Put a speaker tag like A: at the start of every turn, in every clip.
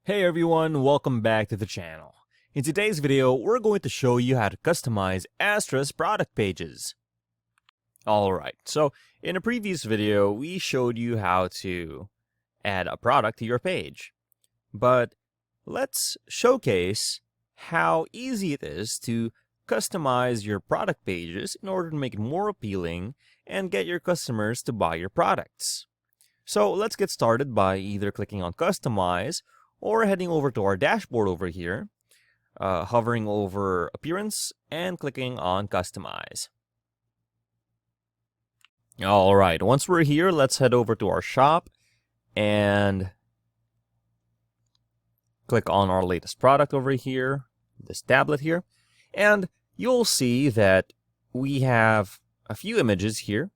A: Hey everyone, welcome back to the channel. In today's video, we're going to show you how to customize Astra's product pages. Alright, so in a previous video, we showed you how to add a product to your page. But let's showcase how easy it is to customize your product pages in order to make it more appealing and get your customers to buy your products. So let's get started by either clicking on Customize or heading over to our dashboard over here, hovering over Appearance and clicking on Customize. Alright, once we're here, let's head over to our shop and click on our latest product over here, this tablet here, and you'll see that we have a few images here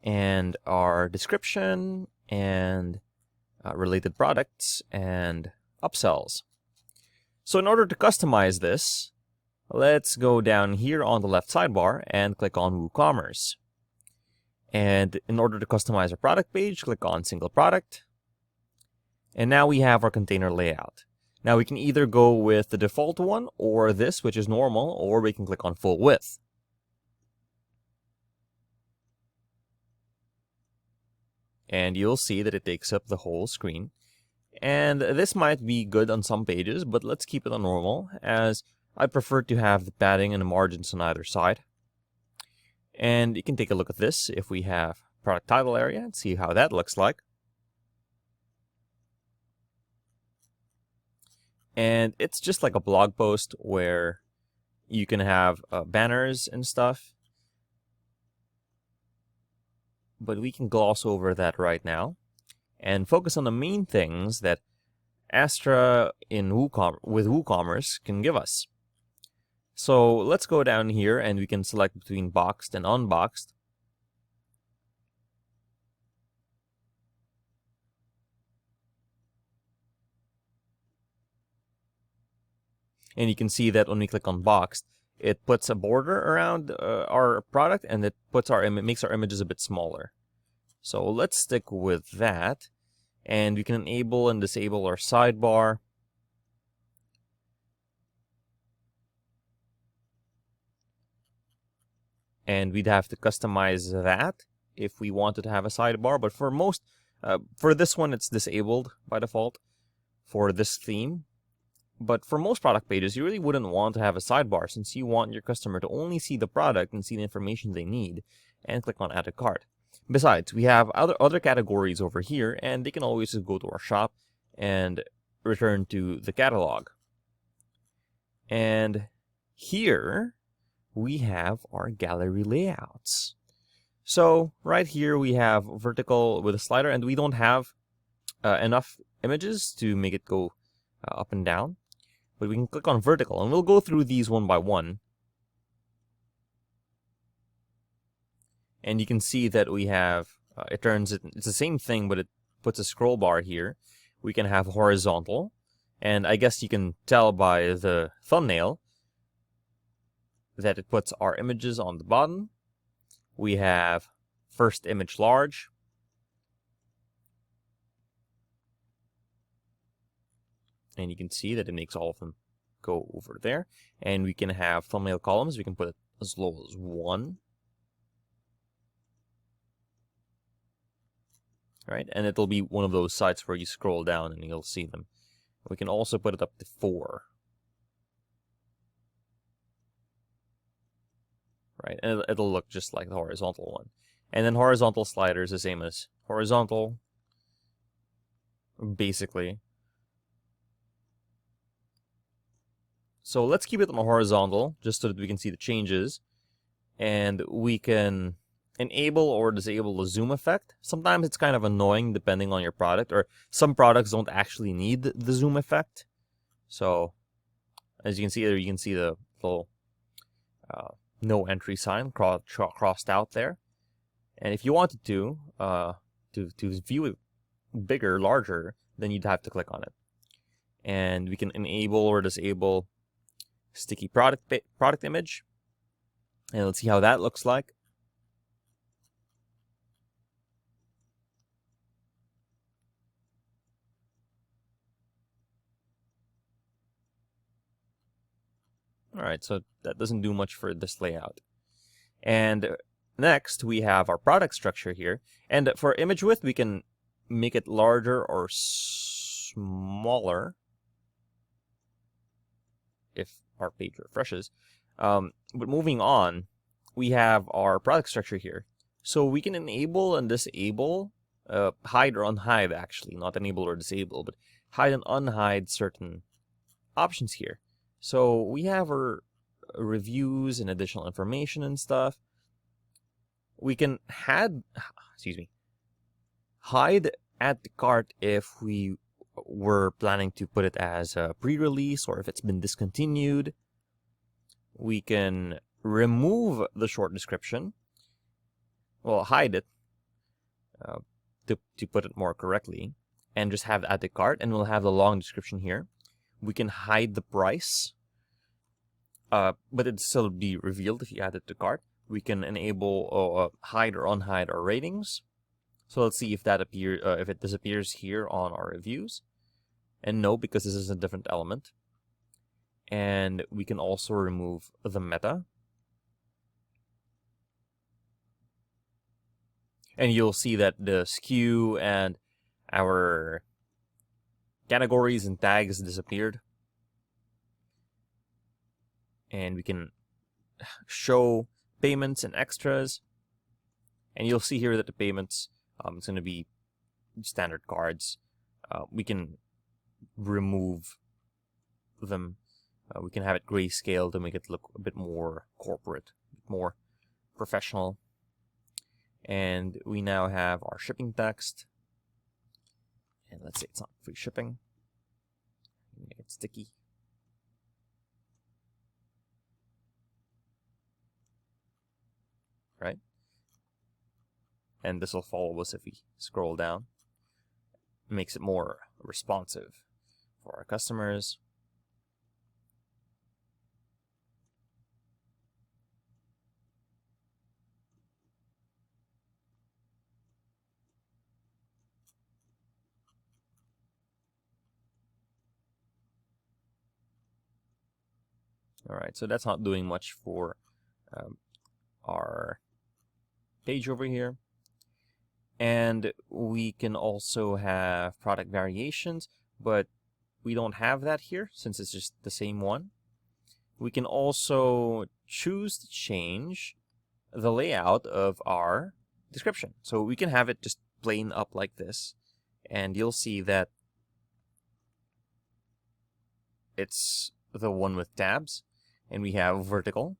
A: and our description and related products and upsells. So in order to customize this, let's go down here on the left sidebar and click on WooCommerce. And in order to customize our product page, click on Single Product. And now we have our container layout. Now we can either go with the default one or this, which is normal, or we can click on Full Width. And you'll see that it takes up the whole screen. And this might be good on some pages, but let's keep it on normal, as I prefer to have the padding and the margins on either side. And you can take a look at this if we have product title area and see how that looks like. And it's just like a blog post where you can have banners and stuff. But we can gloss over that right now and focus on the main things that Astra with WooCommerce can give us. So let's go down here and we can select between boxed and unboxed. And you can see that when we click on boxed, it puts a border around our product, and it makes our images a bit smaller. So let's stick with that, and we can enable and disable our sidebar. And we'd have to customize that if we wanted to have a sidebar, but for this one, it's disabled by default for this theme. But for most product pages, you really wouldn't want to have a sidebar, since you want your customer to only see the product and see the information they need and click on Add to Cart. Besides, we have other categories over here, and they can always just go to our shop and return to the catalog. And here we have our gallery layouts. So right here we have vertical with a slider, and we don't have enough images to make it go up and down. But we can click on vertical, and we'll go through these one by one. And you can see that we have, it's the same thing, but it puts a scroll bar here. We can have horizontal, and I guess you can tell by the thumbnail that it puts our images on the bottom. We have first image large. And you can see that it makes all of them go over there. And we can have thumbnail columns. We can put it as low as 1. Right? And it'll be one of those sites where you scroll down and you'll see them. We can also put it up to 4. Right? And it'll look just like the horizontal one. And then horizontal slider is the same as horizontal, basically. So let's keep it on horizontal, just so that we can see the changes. And we can enable or disable the zoom effect. Sometimes it's kind of annoying depending on your product, or some products don't actually need the zoom effect. So as you can see there, you can see the little no entry sign crossed out there. And if you wanted to view it bigger, larger, then you'd have to click on it. And we can enable or disable sticky product image, and let's see how that looks like. Alright, so that doesn't do much for this layout. And next, we have our product structure here. And for image width, we can make it larger or smaller if our page refreshes. But moving on, we have our product structure here. So we can enable and disable, hide or unhide actually, not enable or disable, but hide and unhide certain options here. So we have our reviews and additional information and stuff. We can hide at the cart if we were planning to put it as a pre-release or if it's been discontinued. We can remove the short description, well, hide it to put it more correctly, and just have it at the cart, and we'll have the long description here. We can hide the price, but it'd still be revealed if you add it to cart. We can enable hide or unhide our ratings. So let's see if that if it disappears here on our reviews. And no, because this is a different element. And we can also remove the meta. And you'll see that the SKU and our categories and tags disappeared. And we can show payments and extras. And you'll see here that the payments, it's going to be standard cards. We can remove them. We can have it grayscale to make it look a bit more corporate, more professional. And we now have our shipping text. And let's say it's not free shipping. Make it sticky. Right? And this will follow us if we scroll down. It makes it more responsive for our customers. All right, so that's not doing much for our page over here. And we can also have product variations, but we don't have that here since it's just the same one. We can also choose to change the layout of our description. So we can have it just plain up like this, and you'll see that it's the one with tabs, and we have vertical.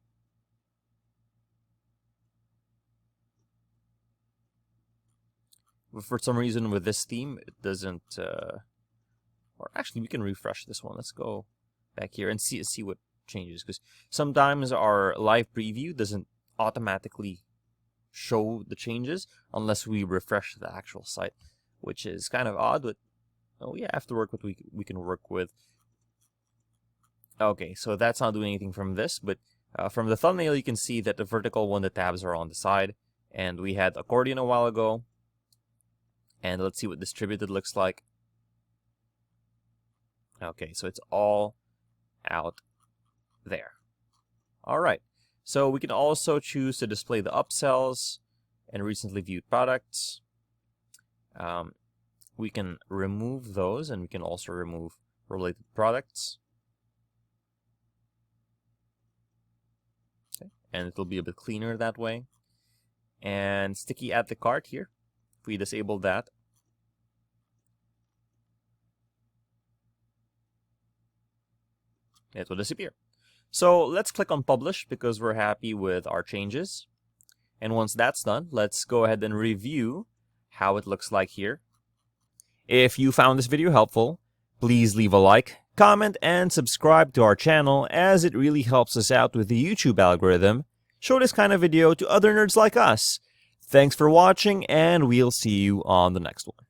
A: For some reason with this theme, it doesn't, or actually we can refresh this one. Let's go back here and see what changes, because sometimes our live preview doesn't automatically show the changes unless we refresh the actual site, which is kind of odd, but we have to work with what we can work with. Okay, so that's not doing anything from this, but from the thumbnail you can see that the vertical one, the tabs are on the side, and we had accordion a while ago. And let's see what distributed looks like. Okay, so it's all out there. All right, so we can also choose to display the upsells and recently viewed products. We can remove those, and we can also remove related products. Okay. And it'll be a bit cleaner that way. And sticky add to cart here. If we disable that, it will disappear. So let's click on publish because we're happy with our changes. And once that's done, let's go ahead and review how it looks like here. If you found this video helpful, please leave a like, comment, and subscribe to our channel, as it really helps us out with the YouTube algorithm. Show this kind of video to other nerds like us. Thanks for watching, and we'll see you on the next one.